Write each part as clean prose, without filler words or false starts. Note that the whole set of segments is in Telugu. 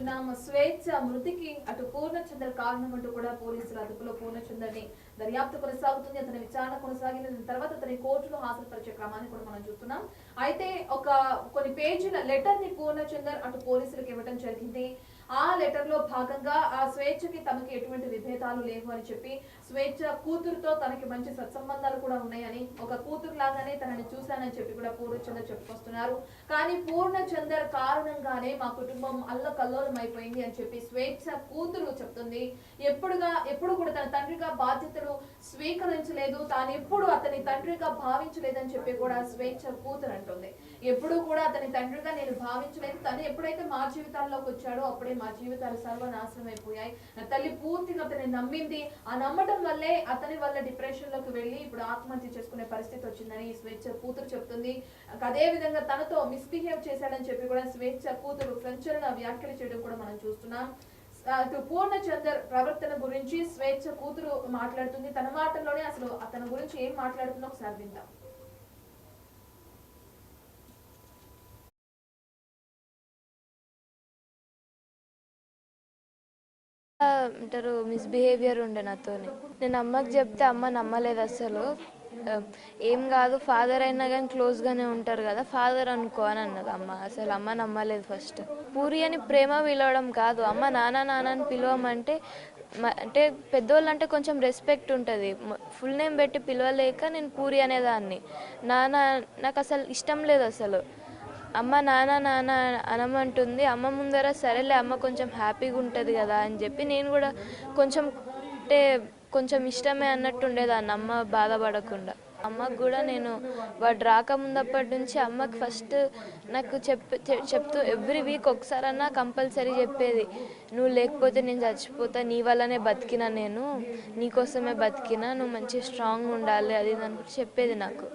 చూస్తున్నాం. స్వేచ్ఛ మృతికి అటు పూర్ణచంద్ర కారణం అంటూ కూడా పోలీసులు అదుపులో పూర్ణచంద్రని దర్యాప్తు కొనసాగుతుంది. అతని విచారణ కొనసాగిన తర్వాత అతని కోర్టులో హాజరుపరిచే క్రమాన్ని కూడా మనం చూస్తున్నాం. అయితే కొన్ని పేజీల లెటర్ ని పూర్ణచంద్ర అటు పోలీసులకు ఇవ్వడం జరిగింది. ఆ లెటర్ లో భాగంగా ఆ స్వేచ్ఛకి తమకి ఎటువంటి విభేదాలు లేవు అని చెప్పి, స్వేచ్ఛ కూతురుతో తనకి మంచి సత్సంబంధాలు కూడా ఉన్నాయని, ఒక కూతురు లాగానే తనని చూశానని చెప్పి కూడా పూర్ణచంద్ర చెప్పుకొస్తున్నారు. కానీ పూర్ణచంద్ర కారణంగానే మా కుటుంబం అల్లకల్లోలం అయిపోయింది అని చెప్పి స్వేచ్ఛ కూతురు చెప్తుంది. ఎప్పుడు కూడా తన తండ్రిగా బాధ్యతలు స్వీకరించలేదు, తాను ఎప్పుడు అతని తండ్రిగా భావించలేదని చెప్పి కూడా స్వేచ్ఛ కూతురు అంటుంది. ఎప్పుడు కూడా అతని తండ్రిగా నేను భావించలేదు, తను ఎప్పుడైతే మా జీవితాల్లోకి వచ్చాడో అప్పుడే మా జీవితాలు సర్వనాశనం అయిపోయాయి. నా తల్లి పూర్తిగా అతన్ని నమ్మింది. ఆ నమ్మటం వల్లే అతని వల్ల డిప్రెషన్ లోకి వెళ్లి ఇప్పుడు ఆత్మహత్య చేసుకునే పరిస్థితి వచ్చిందని స్వేచ్ఛ కూతురు చెప్తుంది. అదే విధంగా తనతో మిస్బిహేవ్ చేశాడని చెప్పి కూడా స్వేచ్ఛ కూతురు సంచలన వ్యాఖ్యలు చేయడం కూడా మనం చూస్తున్నాం. పూర్ణచంద్ర ప్రవర్తన గురించి స్వేచ్ఛ కూతురు మాట్లాడుతుంది. తన మాటల్లోనే అసలు అతని గురించి ఏం మాట్లాడుతుందో ఒకసారి విందాం. అంటారు మిస్బిహేవియర్ ఉండే నాతోని. నేను అమ్మకి చెప్తే అమ్మ నమ్మలేదు అసలు. ఏం కాదు, ఫాదర్ అయినా కానీ క్లోజ్గానే ఉంటారు కదా, ఫాదర్ అనుకో అని అన్నది అమ్మ. అసలు అమ్మ నమ్మలేదు ఫస్ట్. పూరి అని ప్రేమ పిలవడం కాదు, అమ్మ నాన్న నాన్న అని పిలవమంటే అంటే పెద్దోళ్ళు అంటే కొంచెం రెస్పెక్ట్ ఉంటుంది. ఫుల్ నేమ్ పెట్టి పిలవలేక నేను పూరి అనేదాన్ని. నాన్న నాకు అసలు ఇష్టం లేదు అసలు. అమ్మ నాన్న నాన్న అనమంటుంది. అమ్మ ముందర సరేలే అమ్మ కొంచెం హ్యాపీగా ఉంటుంది కదా అని చెప్పి నేను కూడా కొంచెం అంటే కొంచెం ఇష్టమే అన్నట్టు ఉండేదాన్ని, అమ్మ బాధపడకుండా. అమ్మకు కూడా నేను వాడు రాకముందప్పటి నుంచి అమ్మకి ఫస్ట్ నాకు చెప్తూ ఎవ్రీ వీక్ ఒకసారన్నా కంపల్సరీ చెప్పేది, నువ్వు లేకపోతే నేను చచ్చిపోతా, నీ వల్లనే బతికినా, నేను నీకోసమే బతికినా, నువ్వు మంచి స్ట్రాంగ్ ఉండాలి అది అని చెప్పేది నాకు.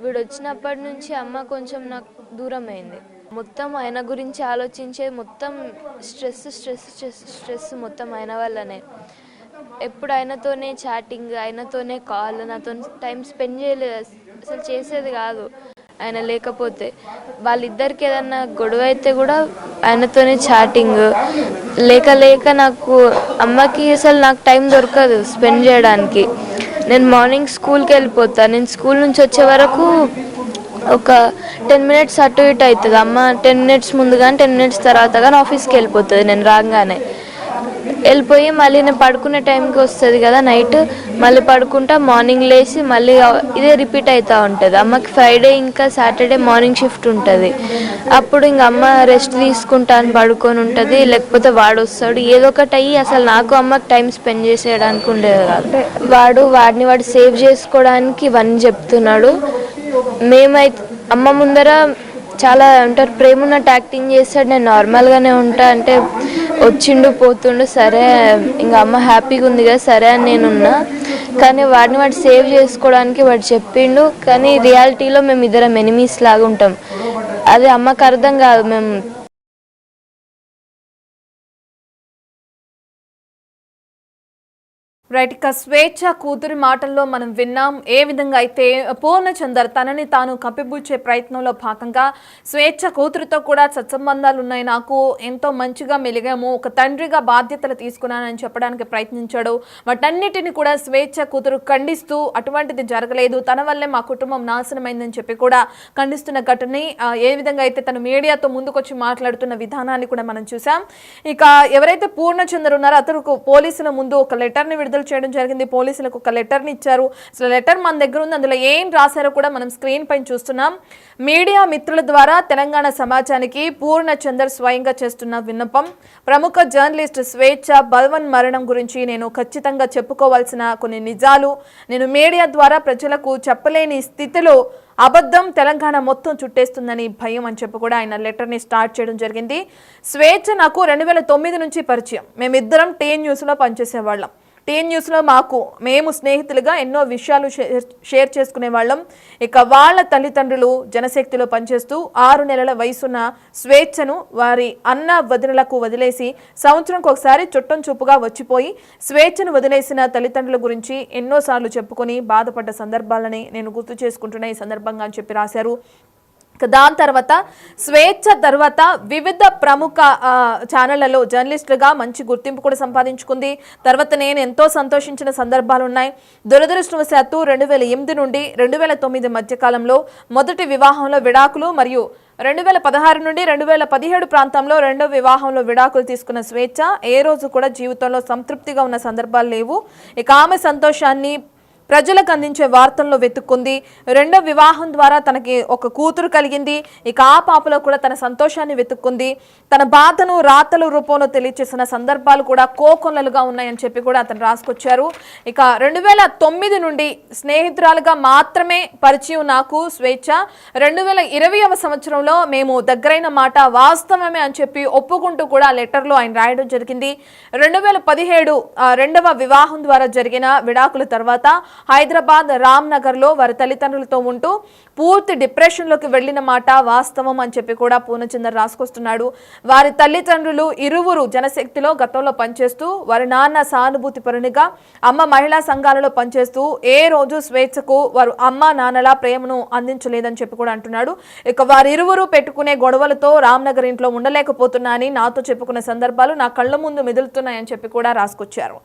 వీడు వచ్చినప్పటి నుంచి అమ్మ కొంచెం నాకు దూరం అయింది. మొత్తం ఆయన గురించి ఆలోచించేది, మొత్తం స్ట్రెస్ స్ట్రెస్ స్ట్రెస్ స్ట్రెస్ మొత్తం ఆయన వల్లనే. ఎప్పుడు ఆయనతోనే చాటింగ్, ఆయనతోనే కాల్, నాతో టైం స్పెండ్ చేయలేదు అసలు, చేసేది కాదు ఆయన లేకపోతే. వాళ్ళిద్దరికి ఏదన్నా గొడవ అయితే కూడా ఆయనతోనే చాటింగ్. లేక నాకు అమ్మకి అసలు నాకు టైం దొరకదు స్పెండ్ చేయడానికి. నేను మార్నింగ్ స్కూల్కి వెళ్ళిపోతాను, నేను స్కూల్ నుంచి వచ్చే వరకు ఒక 10 మినిట్స్ అటు ఇటు అవుతుంది. అమ్మ 10 మినిట్స్ ముందు కానీ 10 మినిట్స్ తర్వాత కానీ ఆఫీస్కి వెళ్ళిపోతుంది. నేను రాగానే వెళ్ళిపోయి మళ్ళీ నేను పడుకునే టైంకి వస్తుంది కదా నైట్, మళ్ళీ పడుకుంటా, మార్నింగ్ లేచి మళ్ళీ ఇదే రిపీట్ అవుతూ ఉంటుంది. అమ్మకి ఫ్రైడే ఇంకా సాటర్డే మార్నింగ్ షిఫ్ట్ ఉంటుంది. అప్పుడు ఇంక అమ్మ రెస్ట్ తీసుకుంటా అని పడుకొని ఉంటుంది, లేకపోతే వాడు వస్తాడు, ఏదో ఒకటి అయ్యి అసలు నాకు అమ్మకి టైం స్పెండ్ చేసేయడానికి ఉండేది కాదు. వాడిని సేవ్ చేసుకోవడానికి ఇవన్నీ చెప్తున్నాడు. మేమైతే అమ్మ ముందర చాలా అంటారు ప్రేమ ఉన్నట్టు యాక్టింగ్ చేస్తాడు, నేను నార్మల్గానే ఉంటా అంటే వచ్చిండు పోతుండు, సరే ఇంకా అమ్మ హ్యాపీగా ఉంది కదా సరే అని నేనున్నా. కానీ వాడు సేవ్ చేసుకోవడానికి వాడు చెప్పిండు, కానీ రియాలిటీలో మేము ఇద్దరం ఎనిమీస్ లాగా ఉంటాం. అది అమ్మకు అర్థం కాదు. మేము రైట్. ఇక స్వేచ్ఛ కూతురి మాటల్లో మనం విన్నాం ఏ విధంగా అయితే పూర్ణచందర్ తనని తాను కప్పిపుచ్చే ప్రయత్నంలో భాగంగా స్వేచ్ఛ కూతురితో కూడా సత్సంబంధాలు ఉన్నాయి, నాకు ఎంతో మంచిగా మెలిగాము, ఒక తండ్రిగా బాధ్యతలు తీసుకున్నానని చెప్పడానికి ప్రయత్నించాడు. వాటన్నిటిని కూడా స్వేచ్ఛ కూతురు ఖండిస్తూ అటువంటిది జరగలేదు, తన వల్లే మా కుటుంబం నాశనమైందని చెప్పి కూడా ఖండిస్తున్న ఘటనని ఏ విధంగా అయితే తను మీడియాతో ముందుకొచ్చి మాట్లాడుతున్న విధానాన్ని కూడా మనం చూసాం. ఇక ఎవరైతే పూర్ణచందర్ ఉన్నారో అతను పోలీసుల ముందు ఒక లెటర్ని విడుదల చేయడం జరిగింది. పోలీసులకు ఒక లెటర్ని ఇచ్చారు. అసలు లెటర్ మన దగ్గర ఉంది, అందులో ఏం రాశారో కూడా మనం స్క్రీన్ పైన చూస్తున్నాం. మీడియా మిత్రుల ద్వారా తెలంగాణ సమాజానికి పూర్ణచందర్ స్వయంగా చేస్తున్న విన్నపం. ప్రముఖ జర్నలిస్ట్ స్వేచ్ఛ బల్వన్ మరణం గురించి నేను ఖచ్చితంగా చెప్పుకోవాల్సిన కొన్ని నిజాలు నేను మీడియా ద్వారా ప్రజలకు చెప్పలేని స్థితిలో అబద్ధం తెలంగాణ మొత్తం చుట్టేస్తుందని భయం అని చెప్పి కూడా ఆయన లెటర్ని స్టార్ట్ చేయడం జరిగింది. స్వేచ్ఛ నాకు 2009 నుంచి పరిచయం. మేమిద్దరం టీఎన్ న్యూస్లో పనిచేసేవాళ్ళం. టీఎన్ న్యూస్లో మేము స్నేహితులుగా ఎన్నో విషయాలు షేర్ చేసుకునే వాళ్ళం. ఇక వాళ్ళ తల్లిదండ్రులు జనశక్తిలో పనిచేస్తూ 6 నెలల వయసున్న స్వేచ్ఛను వారి అన్న వదినలకు వదిలేసి సంవత్సరంకి ఒకసారి చుట్టం చూపుగా వచ్చిపోయి స్వేచ్ఛను వదిలేసిన తల్లిదండ్రుల గురించి ఎన్నోసార్లు చెప్పుకొని బాధపడ్డ సందర్భాలని నేను గుర్తు చేసుకుంటున్నా ఈ సందర్భంగా అని చెప్పి రాశారు. దాని తర్వాత స్వేచ్ఛ తర్వాత వివిధ ప్రముఖ ఛానళ్లలో జర్నలిస్టులుగా మంచి గుర్తింపు కూడా సంపాదించుకుంది. తర్వాత నేను ఎంతో సంతోషించిన సందర్భాలు ఉన్నాయి. దురదృష్టవశాత్తు 2008 నుండి 2009 మధ్యకాలంలో మొదటి వివాహంలో విడాకులు మరియు 2016 నుండి 2017 ప్రాంతంలో రెండో వివాహంలో విడాకులు తీసుకున్న స్వేచ్ఛ ఏ రోజు కూడా జీవితంలో సంతృప్తిగా ఉన్న సందర్భాలు లేవు. ఇక ఆమె సంతోషాన్ని ప్రజలకు అందించే వార్తల్లో వెతుక్కుంది. రెండో వివాహం ద్వారా తనకి ఒక కూతురు కలిగింది. ఇక ఆ పాపలో కూడా తన సంతోషాన్ని వెతుక్కుంది. తన బాధను రాతల రూపంలో తెలియచేసిన సందర్భాలు కూడా కోకొల్లలుగా ఉన్నాయని చెప్పి కూడా అతను రాసుకొచ్చారు. ఇక 2009 నుండి స్నేహితురాలుగా మాత్రమే పరిచయం నాకు స్వేచ్ఛ. 2020వ సంవత్సరంలో మేము దగ్గరైన మాట వాస్తవమే అని చెప్పి ఒప్పుకుంటూ కూడా లెటర్లో ఆయన రాయడం జరిగింది. 2017 రెండవ వివాహం ద్వారా జరిగిన విడాకుల తర్వాత హైదరాబాద్ రామ్నగర్లో వారి తల్లిదండ్రులతో ఉంటూ పూర్తి డిప్రెషన్లోకి వెళ్లిన మాట వాస్తవం అని చెప్పి కూడా పూర్ణచందర్ రాసుకొస్తున్నాడు. వారి తల్లిదండ్రులు ఇరువురు జనశక్తిలో గతంలో పనిచేస్తూ వారి నాన్న సానుభూతి పరునిగా, అమ్మ మహిళా సంఘాలలో పనిచేస్తూ ఏ రోజు స్వేచ్ఛకు వారు అమ్మ నాన్నల ప్రేమను అందించలేదని చెప్పి కూడా అంటున్నాడు. ఇక వారిరువురు పెట్టుకునే గొడవలతో రామ్నగర్ ఇంట్లో ఉండలేకపోతున్నా అని నాతో చెప్పుకున్న సందర్భాలు నా కళ్ళ ముందు మెదులుతున్నాయని చెప్పి కూడా రాసుకొచ్చారు.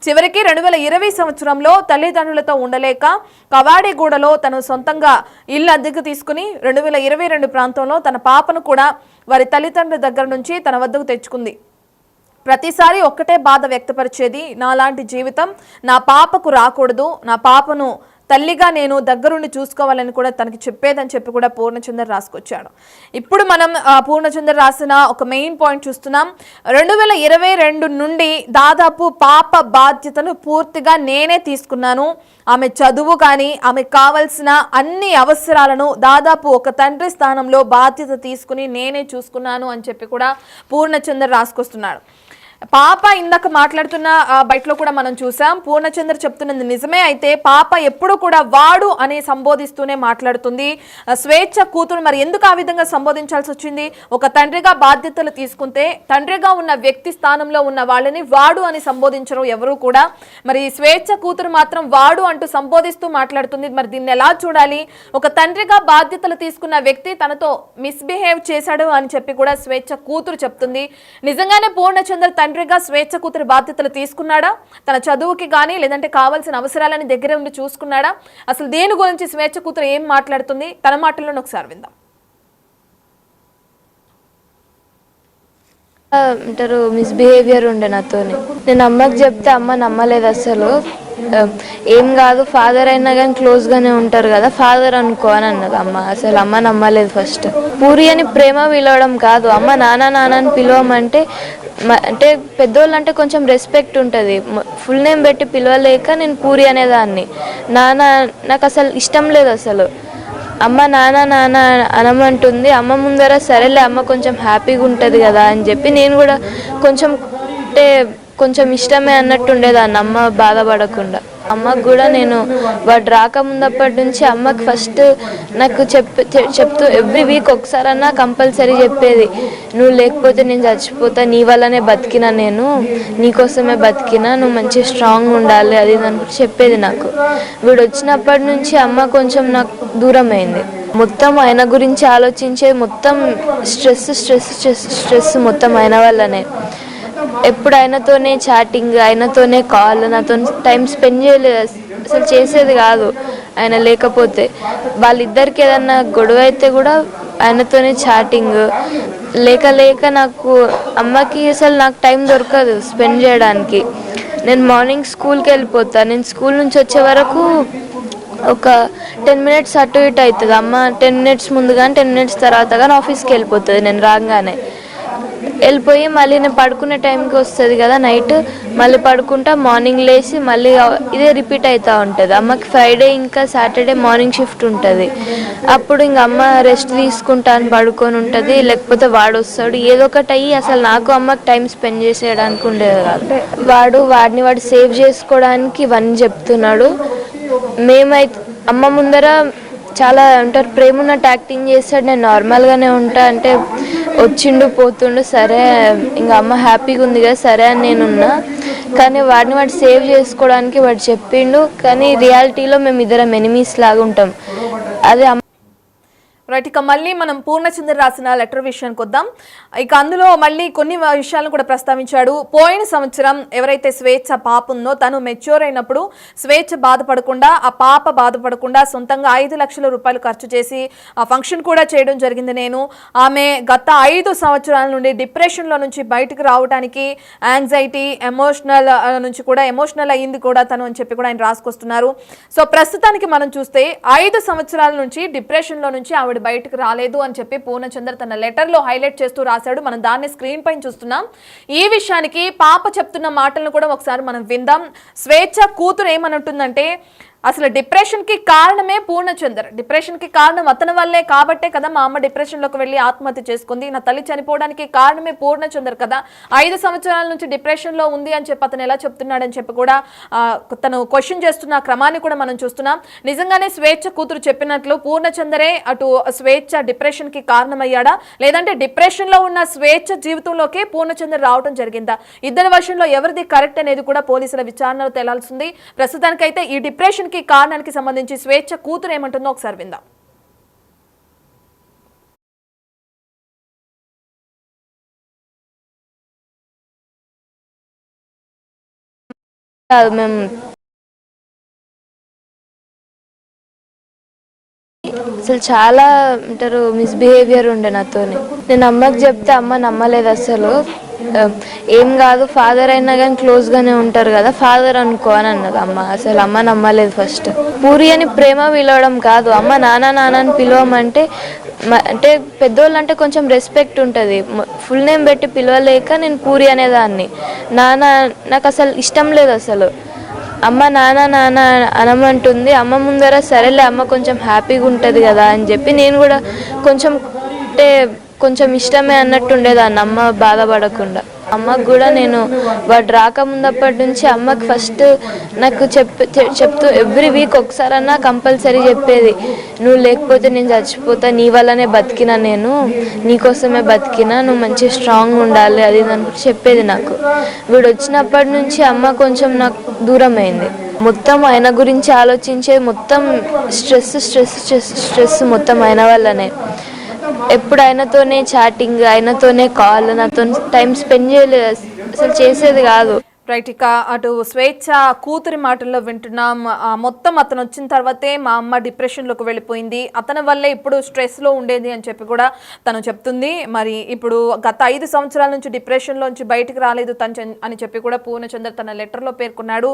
చివరికి 2020 సంవత్సరంలో తల్లిదండ్రులతో ఉండలేక కవాడిగూడలో తను సొంతంగా ఇల్లు అద్దెకు తీసుకుని 2022 ప్రాంతంలో తన పాపను కూడా వారి తల్లిదండ్రుల దగ్గర నుంచి తన వద్దకు తెచ్చుకుంది. ప్రతిసారి ఒక్కటే బాధ వ్యక్తపరిచేది, నాలాంటి జీవితం నా పాపకు రాకూడదు, నా పాపను తల్లిగా నేను దగ్గరుండి చూసుకోవాలని కూడా తనకి చెప్పేదని చెప్పి కూడా పూర్ణచందర్ రాసుకొచ్చాడు. ఇప్పుడు మనం పూర్ణచందర్ రాసిన ఒక మెయిన్ పాయింట్ చూస్తున్నాం. 2022 నుండి దాదాపు పాప బాధ్యతను పూర్తిగా నేనే తీసుకున్నాను. ఆమె చదువు కానీ ఆమెకు కావలసిన అన్ని అవసరాలను దాదాపు ఒక తండ్రి స్థానంలో బాధ్యత తీసుకుని నేనే చూసుకున్నాను అని చెప్పి కూడా పూర్ణచందర్ రాసుకొస్తున్నాడు. పాప ఇందాక మాట్లాడుతున్న బయటలో కూడా మనం చూసాం. పూర్ణచంద్ర చెప్తున్నది నిజమే. అయితే పాప ఎప్పుడు కూడా వాడు అని సంబోధిస్తూనే మాట్లాడుతుంది. స్వేచ్ఛ కూతురు మరి ఎందుకు ఆ విధంగా సంబోధించాల్సి వచ్చింది? ఒక తండ్రిగా బాధ్యతలు తీసుకుంటే తండ్రిగా ఉన్న వ్యక్తి స్థానంలో ఉన్న వాళ్ళని వాడు అని సంబోధించరు ఎవరు కూడా. మరి స్వేచ్ఛ కూతురు మాత్రం వాడు అంటూ సంబోధిస్తూ మాట్లాడుతుంది. మరి దీన్ని ఎలా చూడాలి? ఒక తండ్రిగా బాధ్యతలు తీసుకున్న వ్యక్తి తనతో మిస్బిహేవ్ చేశాడు అని చెప్పి కూడా స్వేచ్ఛ కూతురు చెప్తుంది. నిజంగానే పూర్ణచంద్ర తండ్రిగా స్వేచ్ఛ కూతురు బాధ్యతలు తీసుకున్నాడా? తన చదువుకి కానీ లేదంటే కావాల్సిన అవసరాలని దగ్గర ఉండి చూసుకున్నాడా? అసలు దేని గురించి స్వేచ్ఛ కూతురు ఏం మాట్లాడుతుంది? తన మాటల్లోనే ఒకసారి విందాం. అంటారు మిస్బిహేవియర్ ఉండే నాతోని. నేను అమ్మకి చెప్తే అమ్మ నమ్మలేదు అసలు. ఏం కాదు, ఫాదర్ అయినా కానీ క్లోజ్గానే ఉంటారు కదా, ఫాదర్ అనుకో అని అన్నది అమ్మ. అసలు అమ్మ నమ్మలేదు ఫస్ట్. పూరి అని ప్రేమ పిలవడం కాదు, అమ్మ నాన్న నాన్న అని పిలవమంటే అంటే పెద్దోళ్ళు అంటే కొంచెం రెస్పెక్ట్ ఉంటుంది. ఫుల్ నేమ్ పెట్టి పిలవలేక నేను పూరి అనేదాన్ని. నాన్న నాకు అసలు ఇష్టం లేదు అసలు. అమ్మ నాన్న నాన్న అనమంటుంది. అమ్మ ముందర సరేలే అమ్మ కొంచెం హ్యాపీగా ఉంటుంది కదా అని చెప్పి నేను కూడా కొంచెం అంటే కొంచెం ఇష్టమే అన్నట్టు ఉండేదాన్ని, అమ్మ బాధపడకుండా. అమ్మకు కూడా నేను వాడు రాకముందప్పటి నుంచి అమ్మకి ఫస్ట్ నాకు చెప్తూ ఎవ్రీ వీక్ ఒకసారన్నా కంపల్సరీ చెప్పేది, నువ్వు లేకపోతే నేను చచ్చిపోతా, నీ వల్లనే బతికినా, నేను నీకోసమే బతికినా, నువ్వు మంచి స్ట్రాంగ్ ఉండాలి అది అని చెప్పేది నాకు. వీడు వచ్చినప్పటి నుంచి అమ్మ కొంచెం నాకు దూరం అయింది. మొత్తం ఆయన గురించి ఆలోచించే మొత్తం స్ట్రెస్ స్ట్రెస్ స్ట్రెస్ స్ట్రెస్ మొత్తం ఆయన వల్లనే. ఎప్పుడు ఆయనతోనే చాటింగ్, ఆయనతోనే కాల్, నాతో టైం స్పెండ్ చేయలేదు అసలు, చేసేది కాదు ఆయన లేకపోతే. వాళ్ళిద్దరికి ఏదన్నా గొడవ అయితే కూడా ఆయనతోనే చాటింగ్. లేక నాకు అమ్మకి అసలు నాకు టైం దొరకదు స్పెండ్ చేయడానికి. నేను మార్నింగ్ స్కూల్కి వెళ్ళిపోతాను. నేను స్కూల్ నుంచి వచ్చే వరకు ఒక 10 minutes అటు ఇటు అవుతుంది. అమ్మ 10 minutes ముందు కానీ 10 minutes తర్వాత కానీ ఆఫీస్కి వెళ్ళిపోతుంది. నేను రాగానే వెళ్ళిపోయి మళ్ళీ నేను పడుకునే టైంకి వస్తుంది కదా నైట్, మళ్ళీ పడుకుంటా, మార్నింగ్ లేచి మళ్ళీ ఇదే రిపీట్ అవుతూ ఉంటుంది. అమ్మకి ఫ్రైడే ఇంకా సాటర్డే మార్నింగ్ షిఫ్ట్ ఉంటుంది. అప్పుడు ఇంక అమ్మ రెస్ట్ తీసుకుంటా అని పడుకొని ఉంటుంది, లేకపోతే వాడు వస్తాడు, ఏదో ఒకటి అయ్యి అసలు నాకు అమ్మకి టైం స్పెండ్ చేసేయడానికి ఉండేది కాదు. వాడిని సేవ్ చేసుకోవడానికి ఇవన్నీ చెప్తున్నాడు. మేమైతే అమ్మ ముందర చాలా అంటారు ప్రేమ ఉన్నట్టు యాక్టింగ్ చేస్తాడు, నేను నార్మల్గానే ఉంటా అంటే వచ్చిండు పోతుండు, సరే ఇంకా అమ్మ హ్యాపీగా ఉంది కదా సరే అని నేనున్నా. కానీ వాడిని సేవ్ చేసుకోవడానికి వాడు చెప్పిండు, కానీ రియాలిటీలో మేము ఇద్దరం ఎనిమీస్ లాగా ఉంటాం. అదే రైట్, ఇక మళ్ళీ మనం పూర్ణచంద్ర రాసిన లెటర్ విషయానికి వద్దాం. ఇక అందులో మళ్ళీ కొన్ని విషయాలను కూడా ప్రస్తావించాడు. పోయిన సంవత్సరం ఎవరైతే స్వేచ్ఛ పాప ఉందో తను మెచ్యూర్ అయినప్పుడు స్వేచ్ఛ బాధపడకుండా, ఆ పాప బాధపడకుండా సొంతంగా 5 లక్షల రూపాయలు ఖర్చు చేసి ఆ ఫంక్షన్ కూడా చేయడం జరిగింది. నేను ఆమె గత 5 సంవత్సరాల నుండి డిప్రెషన్లో నుంచి బయటకు రావడానికి యాంగ్జైటీ ఎమోషనల్ నుంచి కూడా ఎమోషనల్ అయ్యింది కూడా తను అని చెప్పి కూడా ఆయన రాసుకొస్తున్నారు. సో ప్రస్తుతానికి మనం చూస్తే 5 సంవత్సరాల నుంచి డిప్రెషన్లో నుంచి ఆవిడ బయటకు రాలేదు అని చెప్పి పూర్ణచంద్ర తన లెటర్లో హైలైట్ చేస్తూ రాశాడు. మనం దాన్ని స్క్రీన్ పైన చూస్తున్నాం. ఈ విషయానికి పాప చెప్తున్న మాటలను కూడా ఒకసారి మనం విందాం. స్వేచ్ఛ కూతురు ఏమనంటుందంటే, అసలు డిప్రెషన్కి కారణమే పూర్ణచందర్. డిప్రెషన్కి కారణం అతని వల్లే కాబట్టే కదా మా అమ్మ డిప్రెషన్లోకి వెళ్ళి ఆత్మహత్య చేసుకుంది. నా తల్లి చనిపోవడానికి కారణమే పూర్ణచందర్ కదా. 5 సంవత్సరాల నుంచి డిప్రెషన్లో ఉంది అని చెప్పి అతను ఎలా చెప్తున్నాడని చెప్పి కూడా తను క్వశ్చన్ చేస్తున్న క్రమాన్ని కూడా మనం చూస్తున్నాం. నిజంగానే స్వేచ్ఛ కూతురు చెప్పినట్లు పూర్ణచందరే అటు స్వేచ్ఛ డిప్రెషన్కి కారణమయ్యాడా, లేదంటే డిప్రెషన్లో ఉన్న స్వేచ్ఛ జీవితంలోకి పూర్ణచందర్ రావడం జరిగిందా? ఇద్దరి వర్షన్లో ఎవరిది కరెక్ట్ అనేది కూడా పోలీసుల విచారణలో తేలాల్సింది. ప్రస్తుతానికైతే ఈ డిప్రెషన్ కారణానికి సంబంధించి స్వేచ్ఛ కూతురు ఏమంటుందో ఒకసారి విందాం. మేము అసలు చాలా అంటారు మిస్బిహేవియర్ ఉండే నాతోని. నేను అమ్మకి చెప్తే అమ్మ నమ్మలేదు అసలు. ఏం కాదు, ఫాదర్ అయినా కానీ క్లోజ్గానే ఉంటారు కదా, ఫాదర్ అనుకో అని అన్నది అమ్మ. అసలు అమ్మ నమ్మలేదు ఫస్ట్. పూరి అని ప్రేమ పిలవడం కాదు, అమ్మ నాన్న నాన్న అని పిలవమంటే అంటే పెద్దోళ్ళు అంటే కొంచెం రెస్పెక్ట్ ఉంటుంది. ఫుల్ నేమ్ పెట్టి పిలవలేక నేను పూరి అనేదాన్ని. నాన్న నాకు అసలు ఇష్టం లేదు అసలు. అమ్మ నాన్న నాన్న అనమంటుంది. అమ్మ ముందర సరేలే అమ్మ కొంచెం హ్యాపీగా ఉంటుంది కదా అని చెప్పి నేను కూడా కొంచెం అంటే కొంచెం ఇష్టమే అన్నట్టు ఉండేదాన్ని, అమ్మ బాధపడకుండా. అమ్మకు కూడా నేను వాడు రాకముందప్పటి నుంచి అమ్మకి ఫస్ట్ నాకు చెప్తూ ఎవ్రీ వీక్ ఒకసారన్నా కంపల్సరీ చెప్పేది, నువ్వు లేకపోతే నేను చచ్చిపోతా, నీ వల్లనే బతికినా, నేను నీకోసమే బతికినా, నువ్వు మంచి స్ట్రాంగ్ ఉండాలి అది అని చెప్పేది నాకు. వీడు వచ్చినప్పటి నుంచి అమ్మ కొంచెం నాకు దూరం అయింది. మొత్తం ఆయన గురించి ఆలోచించేది, మొత్తం స్ట్రెస్ స్ట్రెస్ స్ట్రెస్ స్ట్రెస్ మొత్తం ఆయన వల్లనే. ఎప్పుడు ఆయనతోనే చాటింగ్, ఆయనతోనే కాల్, నాతో టైం స్పెండ్ చేయలేదు అసలు, చేసేది కాదు. రైట్, ఇక అటు స్వేచ్ఛ కూతురి మాటల్లో వింటున్నాం. మొత్తం అతను వచ్చిన తర్వాతే మా అమ్మ డిప్రెషన్లోకి వెళ్ళిపోయింది, అతని వల్లే ఇప్పుడు స్ట్రెస్లో ఉండేది అని చెప్పి కూడా తను చెప్తుంది. మరి ఇప్పుడు గత 5 సంవత్సరాల నుంచి డిప్రెషన్లోంచి బయటకు రాలేదు తను అని చెప్పి కూడా పూర్ణచంద్ర తన లెటర్లో పేర్కొన్నాడు.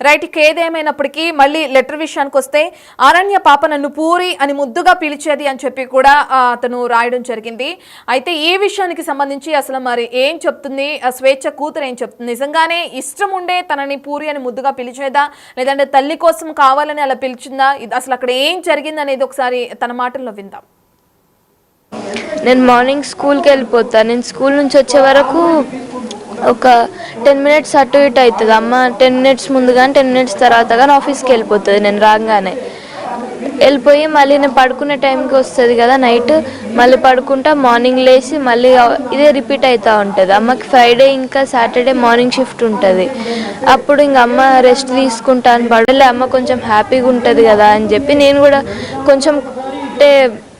రైట్, ఇక ఏదేమైనప్పటికీ మళ్ళీ లెటర్ విషయానికి వస్తే, అరణ్య పాప నన్ను పూరి అని ముద్దుగా పిలిచేది అని చెప్పి కూడా అతను రాయడం జరిగింది. అయితే ఈ విషయానికి సంబంధించి అసలు మరి ఏం చెప్తుంది స్వేచ్ఛ కూతురు, ఏం చెప్తుంది? నిజంగానే ఇష్టం ఉండే తనని పూరి అని ముద్దుగా పిలిచేదా, లేదంటే తల్లి కోసం కావాలని అలా పిలిచిందా? అసలు అక్కడ ఏం జరిగింది అనేది ఒకసారి తన మాటల్లో విందాం. నేను మార్నింగ్ స్కూల్కి వెళ్ళిపోతాను. నేను స్కూల్ నుంచి వచ్చే వరకు ఒక 10 మినిట్స్ అటు ఇటు అవుతుంది. అమ్మ 10 మినిట్స్ ముందు కానీ 10 మినిట్స్ తర్వాత కానీ ఆఫీస్కి వెళ్ళిపోతుంది. నేను రాగానే వెళ్ళిపోయి మళ్ళీ నేను పడుకునే టైంకి వస్తుంది కదా నైట్, మళ్ళీ పడుకుంటా, మార్నింగ్ లేచి మళ్ళీ ఇదే రిపీట్ అవుతూ ఉంటుంది. అమ్మకి ఫ్రైడే ఇంకా సాటర్డే మార్నింగ్ షిఫ్ట్ ఉంటుంది. అప్పుడు ఇంక అమ్మ రెస్ట్ తీసుకుంటాను, పడలే అమ్మ కొంచెం హ్యాపీగా ఉంటుంది కదా అని చెప్పి నేను కూడా కొంచెం అంటే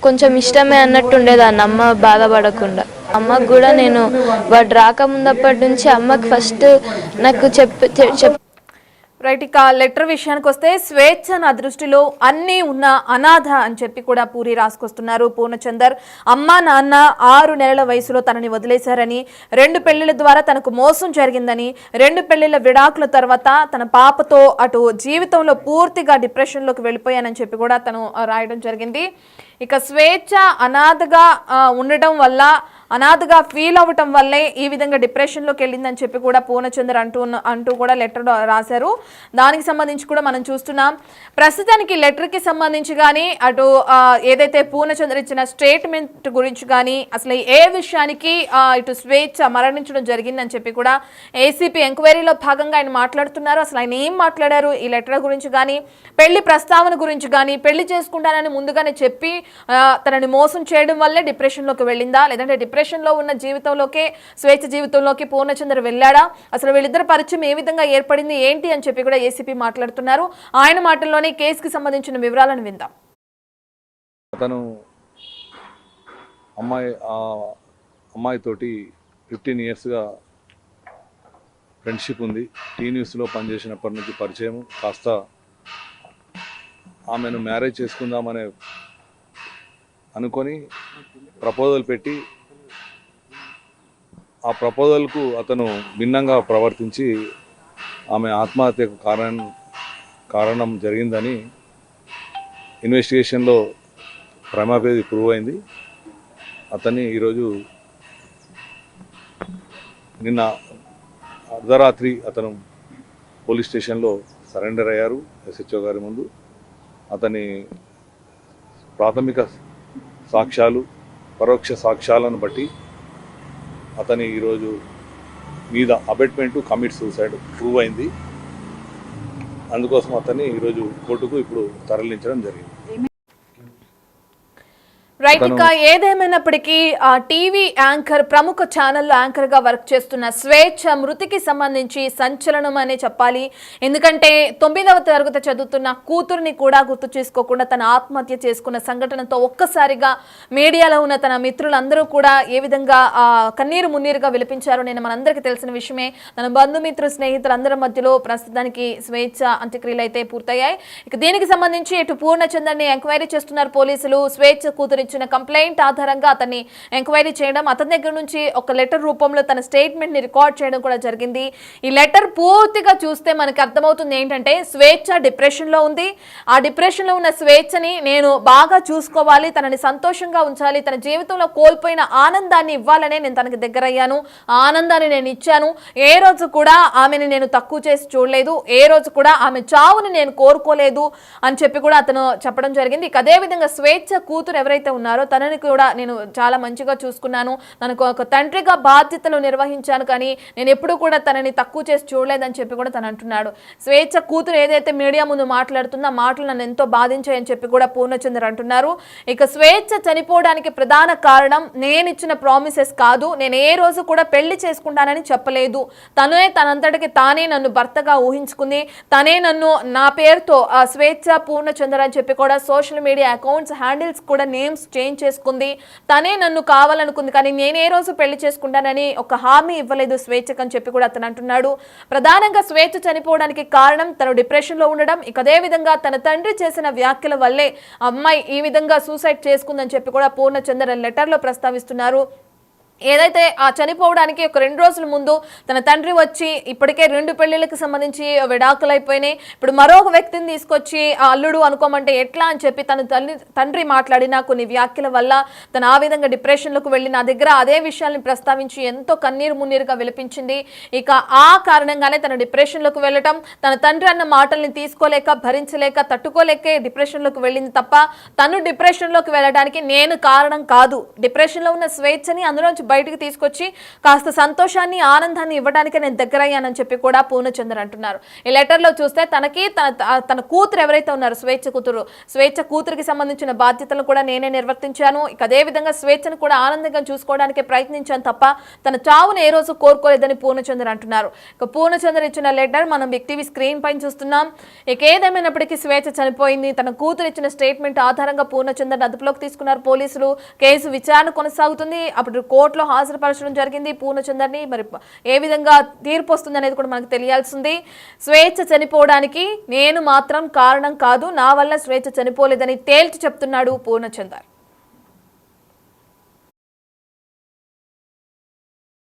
కొంచెం ఇష్టమే అన్నట్టు ఉండేదాన్ని, అమ్మ బాధపడకుండా. అమ్మకు కూడా నేను వాడు రాకముందప్పటి నుంచి అమ్మకి ఫస్ట్ నాకు రైట్, ఇక లెటర్ విషయానికి వస్తే, స్వేచ్ఛ నా దృష్టిలో అన్నీ ఉన్న అనాథ అని చెప్పి కూడా పూరి రాసుకొస్తున్నారు పూర్ణచందర్. అమ్మ నాన్న 6 నెలల వయసులో తనని వదిలేశారని, 2 పెళ్లిళ్ల ద్వారా తనకు మోసం జరిగిందని, 2 పెళ్లిళ్ల విడాకుల తర్వాత తన పాపతో అటు జీవితంలో పూర్తిగా డిప్రెషన్లోకి వెళ్ళిపోయానని చెప్పి కూడా తను రాయడం జరిగింది. ఇక స్వేచ్ఛ అనాథగా ఉండటం వల్ల, అనాథగా ఫీల్ అవ్వటం వల్లే ఈ విధంగా డిప్రెషన్లోకి వెళ్ళిందని చెప్పి కూడా పూర్ణచందర్ అంటూ కూడా లెటర్ రాశారు. దానికి సంబంధించి కూడా మనం చూస్తున్నాం. ప్రస్తుతానికి లెటర్కి సంబంధించి కానీ, అటు ఏదైతే పూర్ణచందర్ ఇచ్చిన స్టేట్మెంట్ గురించి కానీ, అసలు ఏ విషయానికి ఇటు స్వేచ్ఛ మరణించడం జరిగిందని చెప్పి కూడా ఏసీపీ ఎంక్వైరీలో భాగంగా ఆయన మాట్లాడుతున్నారు. అసలు ఆయన ఏం మాట్లాడారు ఈ లెటర్ గురించి కానీ, పెళ్లి ప్రస్తావన గురించి కానీ, పెళ్లి చేసుకుంటానని ముందుగానే చెప్పి తనని మోసం చేయడం వల్లే డిప్రెషన్లోకి వెళ్ళిందా, లేదంటే డిప్రెషన్లో ఉన్న జీవితంలోకి స్వేచ్ఛ జీవితంలోకి పూర్ణచంద్ర వెళ్ళాడా, అసలు వీళ్ళిద్దరు పరిచయం ఏ విధంగా ఏర్పడింది ఏంటి అని చెప్పి కూడా ఏసీపీ మాట్లాడుతున్నారు. ఆయన మాటల్లోనే కేసుకి సంబంధించిన వివరాలను విందాం. అతను అమ్మాయితోటి 15 ఇయర్స్గా ఫ్రెండ్షిప్ ఉంది. టీ న్యూస్లో పనిచేసినప్పటి నుంచి పరిచయం. కాస్త ఆమెను మ్యారేజ్ చేసుకుందామనే అనుకొని ప్రపోజల్ పెట్టి ఆ ప్రపోజల్కు అతను భిన్నంగా ప్రవర్తించి ఆమె ఆత్మహత్యకు కారణం జరిగిందని ఇన్వెస్టిగేషన్లో ప్రైమాఫేసి ప్రూవ్ అయింది. అతన్ని ఈరోజు నిన్న అర్ధరాత్రి అతను పోలీస్ స్టేషన్లో సరెండర్ అయ్యారు ఎస్హెచ్ఓ గారి ముందు. అతని ప్రాథమిక సాక్ష్యాలు పరోక్ష సాక్ష్యాలను బట్టి అతని ఈరోజు మీద అబెట్మెంట్ కమిట్ సూసైడ్ ప్రూవ్ అయింది. అందుకోసం అతన్ని ఈరోజు కోర్టుకు ఇప్పుడు తరలించడం జరిగింది. రైట్, ఇక ఏదేమైనప్పటికీ టీవీ యాంకర్ ప్రముఖ ఛానల్లో యాంకర్గా వర్క్ చేస్తున్న స్వేచ్ఛ మృతికి సంబంధించి సంచలనం అనే చెప్పాలి. ఎందుకంటే 9వ తరగతి చదువుతున్న కూతుర్ని కూడా గుర్తు చేసుకోకుండా తన ఆత్మహత్య చేసుకున్న సంఘటనతో ఒక్కసారిగా మీడియాలో ఉన్న తన మిత్రులందరూ కూడా ఏ విధంగా కన్నీరు మున్నీరుగా విలపించారో నేను మనందరికీ తెలిసిన విషయమే. తన బంధుమిత్రు స్నేహితులందరి మధ్యలో ప్రస్తుతానికి స్వేచ్ఛ అంత్యక్రియలు అయితే పూర్తయ్యాయి. ఇక దీనికి సంబంధించి ఇటు పూర్ణచందర్ని ఎంక్వైరీ చేస్తున్నారు పోలీసులు. స్వేచ్ఛ కూతురు ఇచ్చిన కంప్లైంట్ ఆధారంగా అతన్ని ఎంక్వైరీ చేయడం, అతని దగ్గర నుంచి ఒక లెటర్ రూపంలో తన స్టేట్మెంట్ ని రికార్డ్ చేయడం కూడా జరిగింది. ఈ లెటర్ పూర్తిగా చూస్తే మనకు అర్థమవుతుంది ఏంటంటే స్వేచ్ఛ డిప్రెషన్ లో ఉంది. ఆ డిప్రెషన్ లో ఉన్న స్వేచ్ఛని నేను బాగా చూసుకోవాలి, తనని సంతోషంగా ఉంచాలి, తన జీవితంలో కోల్పోయిన ఆనందాన్ని ఇవ్వాలనే నేను తనకి దగ్గర అయ్యాను. ఆ ఆనందాన్ని నేను ఇచ్చాను. ఏ రోజు కూడా ఆమెని నేను తక్కువ చేసి చూడలేదు, ఏ రోజు కూడా ఆమె చావుని నేను కోరుకోలేదు అని చెప్పి కూడా అతను చెప్పడం జరిగింది. ఇక అదే విధంగా స్వేచ్ఛ కూతురు ఎవరైతే ఉన్నారో తనని కూడా నేను చాలా మంచిగా చూసుకున్నాను, తనకు ఒక తండ్రిగా బాధ్యతలు నిర్వహించాను, కానీ నేను ఎప్పుడూ కూడా తనని తక్కువ చేసి చూడలేదని చెప్పి కూడా తను అంటున్నాడు. స్వేచ్ఛ కూతురు ఏదైతే మీడియా ముందు మాట్లాడుతుందో ఆ మాటలు నన్ను ఎంతో బాధించాయని చెప్పి కూడా పూర్ణచందర్ అంటున్నారు. ఇక స్వేచ్ఛ చనిపోవడానికి ప్రధాన కారణం నేను ఇచ్చిన ప్రామిసెస్ కాదు, నేను ఏ రోజు కూడా పెళ్లి చేసుకుంటానని చెప్పలేదు. తనే తనంతటికి తానే నన్ను భర్తగా ఊహించుకుంది, తనే నన్ను నా పేరుతో స్వేచ్ఛ పూర్ణచందర్ అని చెప్పి కూడా సోషల్ మీడియా అకౌంట్స్ హ్యాండిల్స్ కూడా నేమ్స్ చేంజ్ చేసుకుంది. తనే నన్ను కావాలనుకుంది, కానీ నేను ఏ రోజు పెళ్లి చేసుకుంటానని ఒక హామీ ఇవ్వలేదు స్వేచ్ఛకు అని చెప్పి కూడా అతను అంటున్నాడు. ప్రధానంగా స్వేచ్ఛ చనిపోవడానికి కారణం తను డిప్రెషన్ లో ఉండడం. ఇక అదే విధంగా తన తండ్రి చేసిన వ్యాఖ్యల వల్లే అమ్మాయి ఈ విధంగా సూసైడ్ చేసుకుందని చెప్పి కూడా పూర్ణచందర్ లెటర్ లో ప్రస్తావిస్తున్నారు. ఏదైతే ఆ చనిపోవడానికి ఒక 2 రోజుల ముందు తన తండ్రి వచ్చి ఇప్పటికే 2 పెళ్లిళ్ళకి సంబంధించి విడాకులు అయిపోయినాయి, ఇప్పుడు మరొక వ్యక్తిని తీసుకొచ్చి ఆ అల్లుడు అనుకోమంటే ఎట్లా అని చెప్పి తన తండ్రి మాట్లాడిన కొన్ని వ్యాఖ్యల వల్ల తను ఆ విధంగా డిప్రెషన్లోకి వెళ్ళి నా దగ్గర అదే విషయాన్ని ప్రస్తావించి ఎంతో కన్నీరు మున్నీరుగా విలపించింది. ఇక ఆ కారణంగానే తన డిప్రెషన్లోకి వెళ్ళటం, తన తండ్రి అన్న మాటల్ని తీసుకోలేక భరించలేక తట్టుకోలేకే డిప్రెషన్లోకి వెళ్ళింది తప్ప తను డిప్రెషన్లోకి వెళ్ళడానికి నేను కారణం కాదు. డిప్రెషన్లో ఉన్న స్వేచ్ఛని అందులోంచి బయటికి తీసుకొచ్చి కాస్త సంతోషాన్ని ఆనందాన్ని ఇవ్వడానికి నేను దగ్గర అయ్యానని చెప్పి కూడా పూర్ణచందర్ అంటున్నారు. ఈ లెటర్లో చూస్తే తనకి తన కూతురు ఎవరైతే ఉన్నారో స్వేచ్ఛ కూతురికి సంబంధించిన బాధ్యతలను కూడా నేనే నిర్వర్తించాను. ఇక అదే విధంగా స్వేచ్ఛను కూడా ఆనందంగా చూసుకోవడానికి ప్రయత్నించాను తప్ప తన చావును ఏ రోజు కోరుకోలేదని పూర్ణచందర్ అంటున్నారు. ఇక పూర్ణచందర్ ఇచ్చిన లెటర్ మనం బిగ్ టీవీ స్క్రీన్ పైన చూస్తున్నాం. ఇక ఏదేమైనప్పటికీ స్వేచ్ఛ చనిపోయింది. తన కూతురు ఇచ్చిన స్టేట్మెంట్ ఆధారంగా పూర్ణచందర్ అదుపులోకి తీసుకున్నారు పోలీసులు. కేసు విచారణ కొనసాగుతుంది. అప్పుడు కోర్టులో హాజరుపరచడం జరిగింది పూర్ణచందర్ని. మరి ఏ విధంగా తీర్పు వస్తుంది అనేది కూడా మనకు తెలియాల్సింది. స్వేచ్ఛ చనిపోవడానికి నేను మాత్రం కారణం కాదు, నా వల్ల స్వేచ్ఛ చనిపోలేదని తేల్చి చెప్తున్నాడు పూర్ణచందర్.